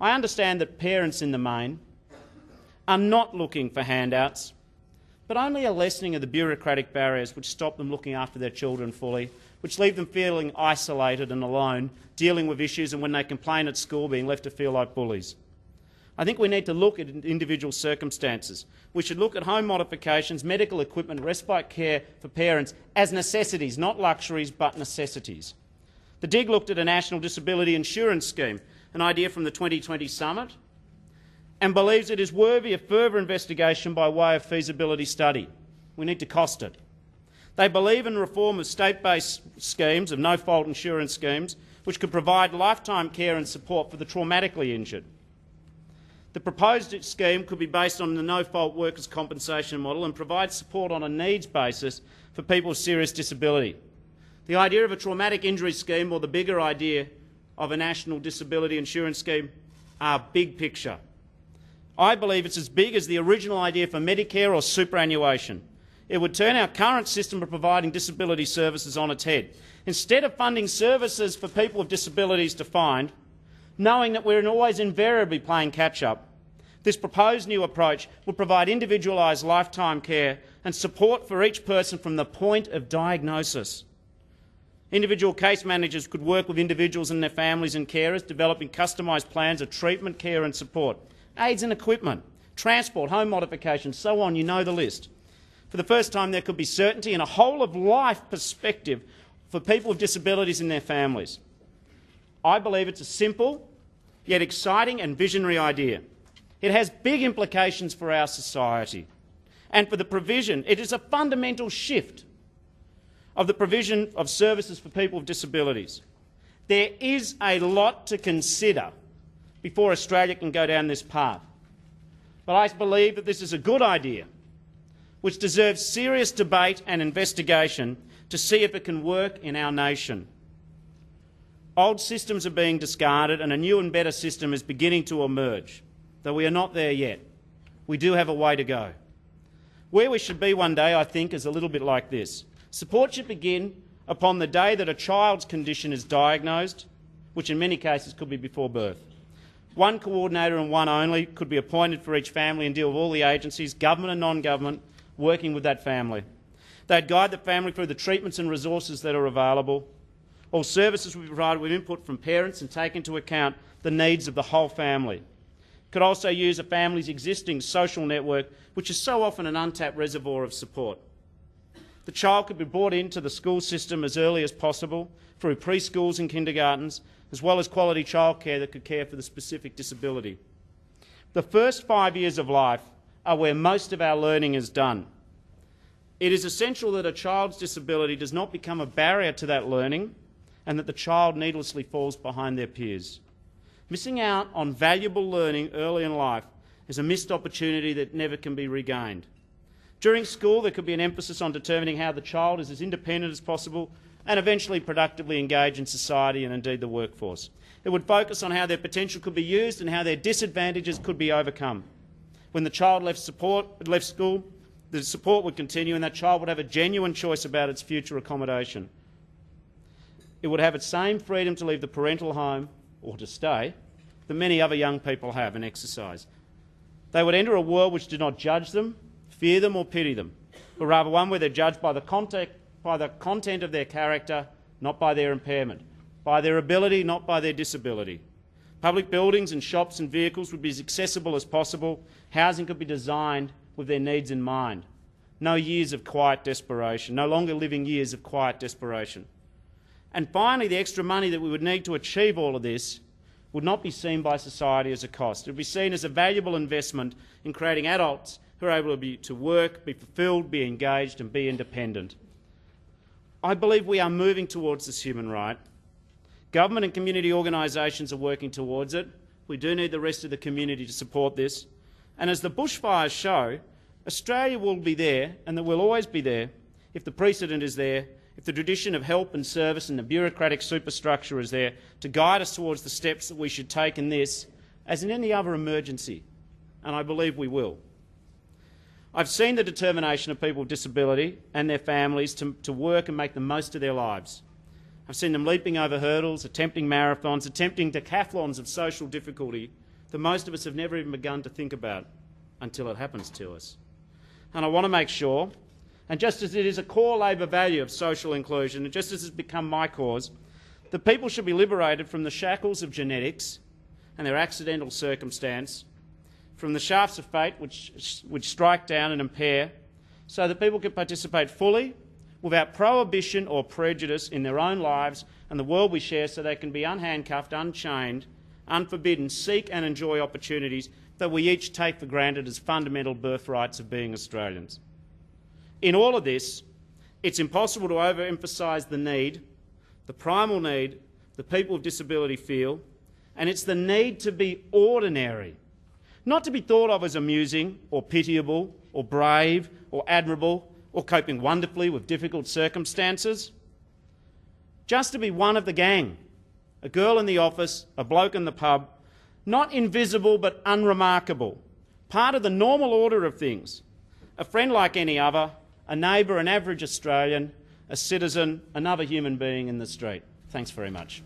I understand that parents in the main are not looking for handouts, but only a lessening of the bureaucratic barriers which stop them looking after their children fully, which leave them feeling isolated and alone, dealing with issues, and when they complain at school being left to feel like bullies. I think we need to look at individual circumstances. We should look at home modifications, medical equipment, respite care for parents as necessities, not luxuries but necessities. The DIG looked at a national disability insurance scheme, an idea from the 2020 summit, and believes it is worthy of further investigation by way of feasibility study. We need to cost it. They believe in reform of state-based schemes, of no-fault insurance schemes, which could provide lifetime care and support for the traumatically injured. The proposed scheme could be based on the no-fault workers' compensation model and provide support on a needs basis for people with serious disability. The idea of a traumatic injury scheme, or the bigger idea of a national disability insurance scheme, are big picture. I believe it's as big as the original idea for Medicare or superannuation. It would turn our current system of providing disability services on its head. Instead of funding services for people with disabilities to find, knowing that we're always invariably playing catch-up, this proposed new approach will provide individualised lifetime care and support for each person from the point of diagnosis. Individual case managers could work with individuals and their families and carers, developing customised plans of treatment, care and support, aids and equipment, transport, home modifications, so on, you know the list. For the first time, there could be certainty and a whole-of-life perspective for people with disabilities and their families. I believe it's a simple, yet exciting and visionary idea. It has big implications for our society and for the provision. It is a fundamental shift of the provision of services for people with disabilities. There is a lot to consider before Australia can go down this path. But I believe that this is a good idea which deserves serious debate and investigation to see if it can work in our nation. Old systems are being discarded and a new and better system is beginning to emerge, though we are not there yet. We do have a way to go. Where we should be one day, I think, is a little bit like this. Support should begin upon the day that a child's condition is diagnosed, which in many cases could be before birth. One coordinator and one only could be appointed for each family and deal with all the agencies, government and non-government, working with that family. They'd guide the family through the treatments and resources that are available. All services will be provided with input from parents and take into account the needs of the whole family. Could also use a family's existing social network, which is so often an untapped reservoir of support. The child could be brought into the school system as early as possible through preschools and kindergartens, as well as quality childcare that could care for the specific disability. The first 5 years of life are where most of our learning is done. It is essential that a child's disability does not become a barrier to that learning and that the child needlessly falls behind their peers. Missing out on valuable learning early in life is a missed opportunity that never can be regained. During school, there could be an emphasis on determining how the child is as independent as possible and eventually productively engage in society and indeed the workforce. It would focus on how their potential could be used and how their disadvantages could be overcome. When the child left school, the support would continue and that child would have a genuine choice about its future accommodation. It would have its same freedom to leave the parental home, or to stay, that many other young people have and exercise. They would enter a world which did not judge them, fear them or pity them, but rather one where they're judged by the content of their character, not by their impairment, by their ability, not by their disability. Public buildings and shops and vehicles would be as accessible as possible. Housing could be designed with their needs in mind. No years of quiet desperation, no longer living years of quiet desperation. And finally, the extra money that we would need to achieve all of this would not be seen by society as a cost. It would be seen as a valuable investment in creating adults who are able to work, be fulfilled, be engaged and be independent. I believe we are moving towards this human right. Government and community organisations are working towards it. We do need the rest of the community to support this. And as the bushfires show, Australia will be there, and that will always be there, if the precedent is there, if the tradition of help and service and the bureaucratic superstructure is there to guide us towards the steps that we should take in this, as in any other emergency. And I believe we will. I've seen the determination of people with disability and their families to work and make the most of their lives. I've seen them leaping over hurdles, attempting marathons, attempting decathlons of social difficulty that most of us have never even begun to think about until it happens to us. And I want to make sure, and just as it is a core Labor value of social inclusion, and just as it's become my cause, that people should be liberated from the shackles of genetics and their accidental circumstance, from the shafts of fate which strike down and impair, so that people can participate fully, without prohibition or prejudice, in their own lives and the world we share, so they can be unhandcuffed, unchained, unforbidden, seek and enjoy opportunities that we each take for granted as fundamental birthrights of being Australians. In all of this, it's impossible to overemphasise the need, the primal need the people with disability feel, and it's the need to be ordinary, not to be thought of as amusing or pitiable or brave or admirable or coping wonderfully with difficult circumstances. Just to be one of the gang, a girl in the office, a bloke in the pub, not invisible but unremarkable, part of the normal order of things, a friend like any other, a neighbour, an average Australian, a citizen, another human being in the street. Thanks very much.